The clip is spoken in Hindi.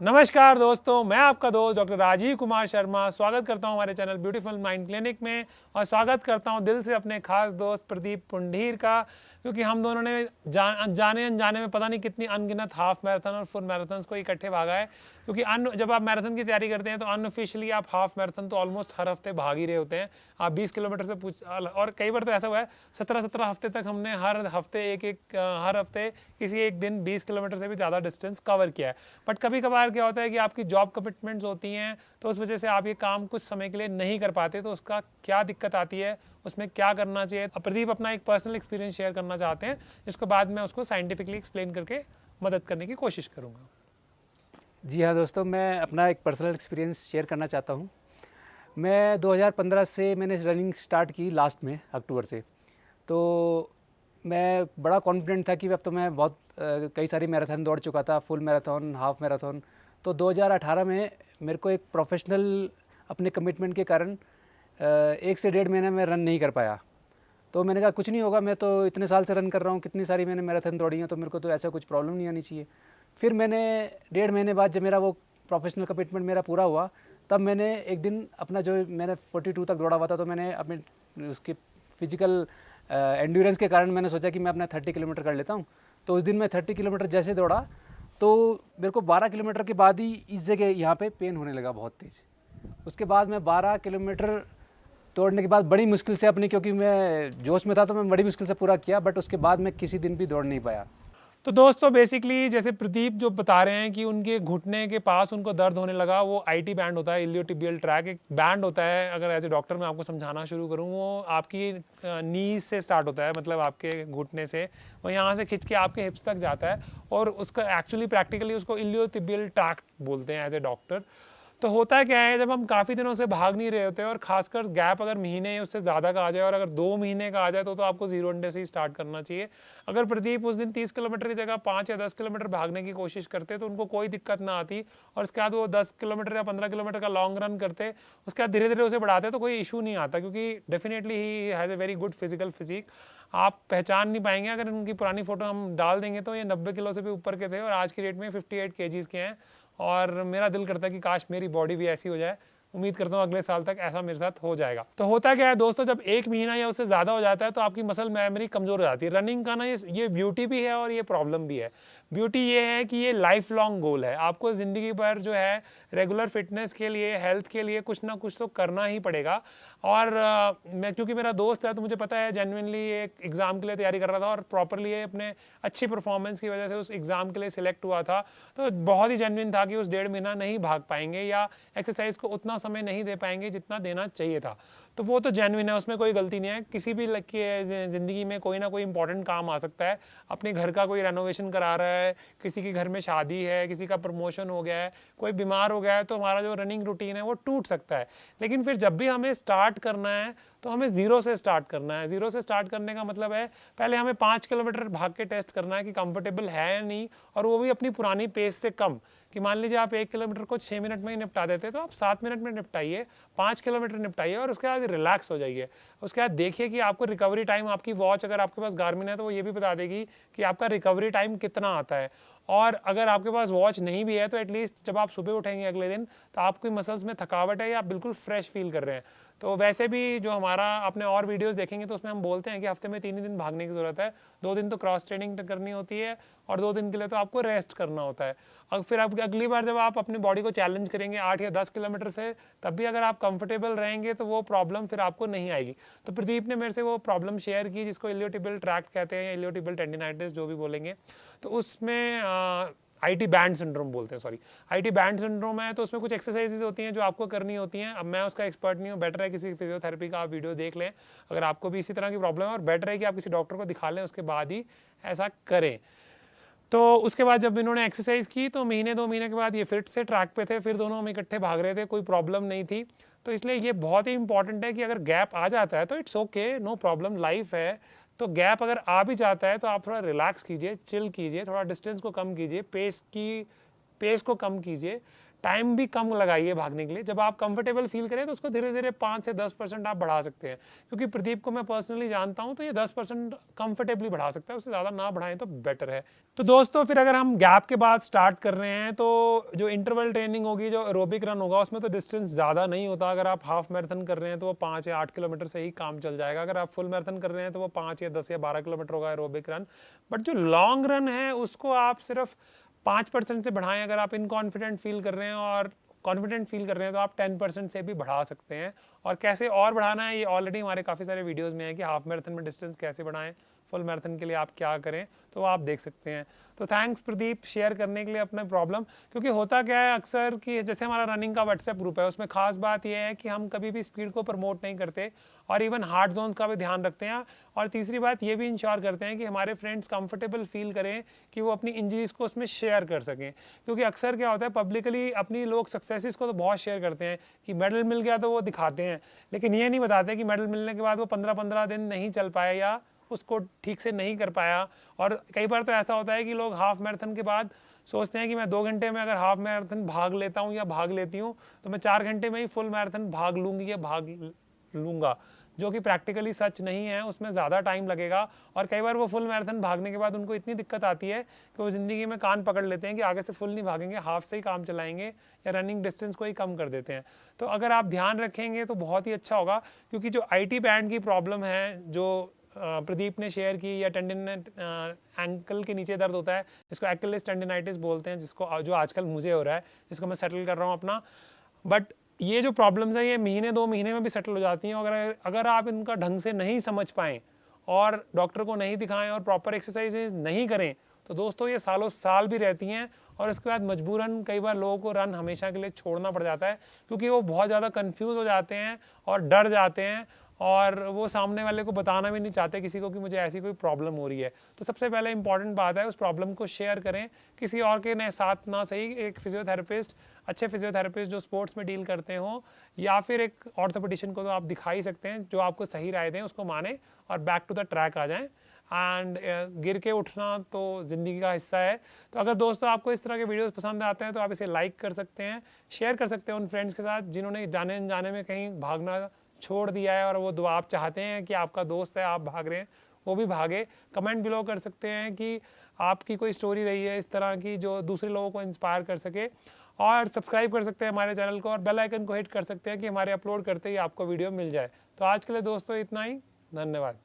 नमस्कार दोस्तों, मैं आपका दोस्त डॉक्टर राजीव कुमार शर्मा स्वागत करता हूं हमारे चैनल ब्यूटीफुल माइंड क्लिनिक में और स्वागत करता हूं दिल से अपने खास दोस्त प्रदीप पुंडीर का, क्योंकि हम दोनों ने जाने अनजाने में पता नहीं कितनी अनगिनत हाफ मैराथन और फुल मैराथन्स को इकट्ठे भागा है। क्योंकि जब आप मैराथन की तैयारी करते हैं तो अनऑफिशियली आप हाफ मैराथन तो ऑलमोस्ट हर हफ्ते भाग ही रहे होते हैं। आप 20 किलोमीटर से और कई बार तो ऐसा हुआ है 17 हफ्ते तक हमने हर हफ्ते किसी एक दिन 20 किलोमीटर से भी ज़्यादा डिस्टेंस कवर किया है। बट कभी कभार क्या होता है कि आपकी जॉब कमिटमेंट्स होती हैं, तो उस वजह से आप ये काम कुछ समय के लिए नहीं कर पाते, तो उसका क्या दिक्कत आती है, उसमें क्या करना चाहिए। प्रदीप अपना एक पर्सनल एक्सपीरियंस शेयर करना चाहते हैं, जिसके बाद मैं उसको साइंटिफिकली एक्सप्लेन करके मदद करने की कोशिश करूँगा। जी हाँ दोस्तों, मैं अपना एक पर्सनल एक्सपीरियंस शेयर करना चाहता हूँ। मैं 2015 से मैंने रनिंग स्टार्ट की लास्ट में अक्टूबर से। तो मैं बड़ा कॉन्फिडेंट था कि अब तो मैं बहुत कई सारी मैराथन दौड़ चुका था, फुल मैराथन, हाफ मैराथन। तो 2018 में मेरे को एक प्रोफेशनल अपने कमिटमेंट के कारण 1 से 1.5 महीने में रन नहीं कर पाया। तो मैंने कहा कुछ नहीं होगा, मैं तो इतने साल से रन कर रहा हूँ, कितनी सारी मैंने मैराथन दौड़ी हैं, तो मेरे को तो ऐसा कुछ प्रॉब्लम नहीं आनी चाहिए। फिर मैंने 1.5 महीने बाद जब मेरा वो प्रोफेशनल कमिटमेंट मेरा पूरा हुआ, तब मैंने एक दिन अपना जो मैंने 42 तक दौड़ा हुआ था, तो मैंने अपने उसकी फिजिकल एंड्योरेंस के कारण मैंने सोचा कि मैं अपना 30 किलोमीटर कर लेता हूँ। तो उस दिन मैं 30 किलोमीटर जैसे दौड़ा, तो मेरे को 12 किलोमीटर के बाद ही इस जगह यहाँ पे पेन होने लगा बहुत तेज़। उसके बाद मैं 12 किलोमीटर दौड़ने के बाद बड़ी मुश्किल से अपनी, क्योंकि मैं जोश में था तो मैं बड़ी मुश्किल से पूरा किया, बट उसके बाद मैं किसी दिन भी दौड़ नहीं पाया। तो दोस्तों बेसिकली जैसे प्रदीप जो बता रहे हैं कि उनके घुटने के पास उनको दर्द होने लगा, वो आईटी बैंड होता है, इलियोटिबियल ट्रैक एक बैंड होता है। अगर एज ए डॉक्टर मैं आपको समझाना शुरू करूँ, वो आपकी नीज से स्टार्ट होता है, मतलब आपके घुटने से वो यहाँ से खिंच के आपके हिप्स तक जाता है, और उसका एक्चुअली प्रैक्टिकली उसको इलियोटिबियल ट्रैक बोलते हैं एज ए डॉक्टर। तो होता है क्या है, जब हम काफ़ी दिनों से भाग नहीं रहे होते और खासकर गैप अगर महीने उससे ज़्यादा का आ जाए, और अगर 2 महीने का आ जाए, तो आपको 0 घंटे से ही स्टार्ट करना चाहिए। अगर प्रदीप उस दिन 30 किलोमीटर की जगह 5 या 10 किलोमीटर भागने की कोशिश करते तो उनको कोई दिक्कत ना आती, और उसके बाद वो 10 किलोमीटर या 15 किलोमीटर का लॉन्ग रन करते, उसके बाद धीरे धीरे उसे बढ़ाते तो कोई इशू नहीं आता, क्योंकि definitely he has a very good physical physique. आप पहचान नहीं पाएंगे, अगर उनकी पुरानी फोटो हम डाल देंगे तो ये 90 किलो से भी ऊपर के थे और आज की डेट में 58 केजीज के हैं। और मेरा दिल करता है कि काश मेरी बॉडी भी ऐसी हो जाए। उम्मीद करता हूँ अगले साल तक ऐसा मेरे साथ हो जाएगा। तो होता क्या है दोस्तों, जब 1 महीना या उससे ज़्यादा हो जाता है तो आपकी मसल मेमोरी कमज़ोर हो जाती है। रनिंग का ना ये ब्यूटी भी है और ये प्रॉब्लम भी है। ब्यूटी ये है कि ये लाइफ लॉन्ग गोल है, आपको ज़िंदगी भर जो है रेगुलर फिटनेस के लिए, हेल्थ के लिए कुछ ना कुछ तो करना ही पड़ेगा। और मैं क्योंकि मेरा दोस्त है तो मुझे पता है, जेन्युइनली एक एग्ज़ाम के लिए तैयारी कर रहा था और प्रॉपरली अपने अच्छी परफॉर्मेंस की वजह से उस एग्ज़ाम के लिए सिलेक्ट हुआ था। तो बहुत ही जेन्युइन था कि उस 1.5 महीना नहीं भाग पाएंगे या एक्सरसाइज को उतना समय नहीं दे पाएंगे जितना देना चाहिए था। तो वो तो जेन्युइन है, उसमें कोई गलती नहीं है। किसी भी ज़िंदगी में कोई ना कोई इंपॉर्टेंट काम आ सकता है। अपने घर का कोई रेनोवेशन करा रहा है, किसी के घर में शादी है, किसी का प्रमोशन हो गया है, कोई बीमार हो गया है, तो हमारा जो रनिंग रूटीन है वो टूट सकता है। लेकिन फिर जब भी हमें स्टार्ट करना है तो हमें 0 से स्टार्ट करना है। 0 से स्टार्ट करने का मतलब है पहले हमें 5 किलोमीटर भाग के टेस्ट करना है कि कंफर्टेबल है या नहीं, और वो भी अपनी पुरानी पेस से कम। कि मान लीजिए आप 1 किलोमीटर को 6 मिनट में ही निपटा देते तो आप 7 मिनट में निपटाइए, 5 किलोमीटर निपटाइए और उसके बाद रिलैक्स हो जाइए। उसके बाद देखिए कि आपको रिकवरी टाइम, आपकी वॉच अगर आपके पास गार्मिन है तो वो ये भी बता देगी कि आपका रिकवरी टाइम कितना आता है। और अगर आपके पास वॉच नहीं भी है तो एटलीस्ट जब आप सुबह उठेंगे अगले दिन तो आपकी मसल्स में थकावट है या आप बिल्कुल फ्रेश फील कर रहे हैं। तो वैसे भी जो हमारा आपने और वीडियोस देखेंगे तो उसमें हम बोलते हैं कि हफ्ते में 3 ही दिन भागने की ज़रूरत है, 2 दिन तो क्रॉस ट्रेनिंग करनी होती है और 2 दिन के लिए तो आपको रेस्ट करना होता है। और फिर आप अगली बार जब आप अपनी बॉडी को चैलेंज करेंगे 8 या 10 किलोमीटर से, तब भी अगर आप कंफर्टेबल रहेंगे तो वो प्रॉब्लम फिर आपको नहीं आएगी। तो प्रदीप ने मेरे से वो प्रॉब्लम शेयर की जिसको इलियोटिबियल ट्रैक्ट कहते हैं, इलियोटिबियल टेंडिनाइटिस जो भी बोलेंगे। तो उसमें आईटी बैंड सिंड्रोम बोलते हैं, सॉरी आईटी बैंड सिंड्रोम है। तो उसमें कुछ एक्सरसाइजेज होती हैं जो आपको करनी होती हैं। अब मैं उसका एक्सपर्ट नहीं हूँ, बेटर है किसी फिजियोथेरेपी का आप वीडियो देख लें अगर आपको भी इसी तरह की प्रॉब्लम है, और बेटर है कि आप किसी डॉक्टर को दिखा लें, उसके बाद ही ऐसा करें। तो उसके बाद जब इन्होंने एक्सरसाइज की तो महीने 2 महीने के बाद ये फिट से ट्रैक पे थे, फिर दोनों हम इकट्ठे भाग रहे थे, कोई प्रॉब्लम नहीं थी। तो इसलिए ये बहुत ही इंपॉर्टेंट है कि अगर गैप आ जाता है तो it's okay, no problem, life है। तो गैप अगर आ भी जाता है तो आप थोड़ा रिलैक्स कीजिए, चिल कीजिए, थोड़ा डिस्टेंस को कम कीजिए, पेस को कम कीजिए, टाइम भी कम लगाइए भागने के लिए। जब आप कंफर्टेबल फील करें तो उसको धीरे धीरे 5 से 10% आप बढ़ा सकते हैं, क्योंकि प्रदीप को मैं पर्सनली जानता हूं तो ये 10% कंफर्टेबली बढ़ा सकता है, उससे ज़्यादा ना बढ़ाएं तो बेटर है। तो दोस्तों फिर अगर हम गैप के बाद स्टार्ट कर रहे हैं तो जो इंटरवल ट्रेनिंग होगी, जो एरोबिक रन होगा, उसमें तो डिस्टेंस ज़्यादा नहीं होता। अगर आप हाफ मैराथन कर रहे हैं तो वो 5 या 8 किलोमीटर से ही काम चल जाएगा। अगर आप फुल मैराथन कर रहे हैं तो वो 5 या 10 या 12 किलोमीटर होगा एरोबिक रन। बट जो लॉन्ग रन है उसको आप सिर्फ 5% से बढ़ाएं। अगर आप इनकॉन्फिडेंट फील कर रहे हैं और कॉन्फिडेंट फील कर रहे हैं तो आप 10% से भी बढ़ा सकते हैं। और कैसे और बढ़ाना है ये ऑलरेडी हमारे काफ़ी सारे वीडियोस में है कि हाफ मैराथन में डिस्टेंस कैसे बढ़ाएं, फुल मैराथन के लिए आप क्या करें, तो आप देख सकते हैं। तो थैंक्स प्रदीप शेयर करने के लिए अपना प्रॉब्लम। क्योंकि होता क्या है अक्सर कि जैसे हमारा रनिंग का व्हाट्सएप ग्रुप है, उसमें खास बात यह है कि हम कभी भी स्पीड को प्रमोट नहीं करते और इवन हार्ड जोन्स का भी ध्यान रखते हैं। और तीसरी बात ये भी इंश्योर करते हैं कि हमारे फ्रेंड्स कंफर्टेबल फील करें कि वो अपनी इंजरीज को उसमें शेयर कर सकें। क्योंकि अक्सर क्या होता है, पब्लिकली अपनी लोग सक्सेसेस को तो बहुत शेयर करते हैं कि मेडल मिल गया तो वो दिखाते हैं, लेकिन ये नहीं बताते कि मेडल मिलने के बाद वो 15-15 दिन नहीं चल पाए या उसको ठीक से नहीं कर पाया। और कई बार तो ऐसा होता है कि लोग हाफ मैराथन के बाद सोचते हैं कि मैं 2 घंटे में अगर हाफ मैराथन भाग लेता हूँ या भाग लेती हूँ तो मैं 4 घंटे में ही फुल मैराथन भाग लूँगी या भाग लूँगा, जो कि प्रैक्टिकली सच नहीं है। उसमें ज़्यादा टाइम लगेगा और कई बार वो फुल मैराथन भागने के बाद उनको इतनी दिक्कत आती है कि वो ज़िंदगी में कान पकड़ लेते हैं कि आगे से फुल नहीं भागेंगे, हाफ से ही काम चलाएंगे या रनिंग डिस्टेंस को ही कम कर देते हैं। तो अगर आप ध्यान रखेंगे तो बहुत ही अच्छा होगा। क्योंकि जो IT बैंड की प्रॉब्लम है जो प्रदीप ने शेयर की, या टेंडन एंकल के नीचे दर्द होता है जिसको एक्किलिस टेंडिनाइटिस बोलते हैं, जिसको जो आजकल मुझे हो रहा है, जिसको मैं सेटल कर रहा हूँ अपना। बट ये जो प्रॉब्लम्स है ये महीने 2 महीने में भी सेटल हो जाती हैं। अगर आप इनका ढंग से नहीं समझ पाएँ और डॉक्टर को नहीं दिखाएं और प्रॉपर एक्सरसाइज नहीं करें तो दोस्तों ये सालों साल भी रहती हैं। और इसके बाद मजबूरन कई बार लोगों को रन हमेशा के लिए छोड़ना पड़ जाता है, क्योंकि वो बहुत ज़्यादा कंफ्यूज हो जाते हैं और डर जाते हैं और वो सामने वाले को बताना भी नहीं चाहते किसी को कि मुझे ऐसी कोई प्रॉब्लम हो रही है। तो सबसे पहले इंपॉर्टेंट बात है उस प्रॉब्लम को शेयर करें, किसी और के साथ ना सही, एक फिजियोथेरेपिस्ट, अच्छे फिजियोथेरेपिस्ट जो स्पोर्ट्स में डील करते हों, या फिर एक ऑर्थोपेडिशियन को तो आप दिखा ही सकते हैं जो आपको सही राय दें, उसको माने और बैक टू द ट्रैक आ जाएं। एंड गिर के उठना तो ज़िंदगी का हिस्सा है। तो अगर दोस्तों आपको इस तरह के वीडियोस पसंद आते हैं तो आप इसे लाइक कर सकते हैं, शेयर कर सकते हैं उन फ्रेंड्स के साथ जिन्होंने जाने अनजाने में कहीं भागना छोड़ दिया है और वो आप चाहते हैं कि आपका दोस्त है, आप भाग रहे हैं, वो भी भागे। कमेंट बिलो कर सकते हैं कि आपकी कोई स्टोरी रही है इस तरह की जो दूसरे लोगों को इंस्पायर कर सके। और सब्सक्राइब कर सकते हैं हमारे चैनल को और बेल आइकन को हिट कर सकते हैं कि हमारे अपलोड करते ही आपको वीडियो मिल जाए। तो आज के लिए दोस्तों इतना ही, धन्यवाद।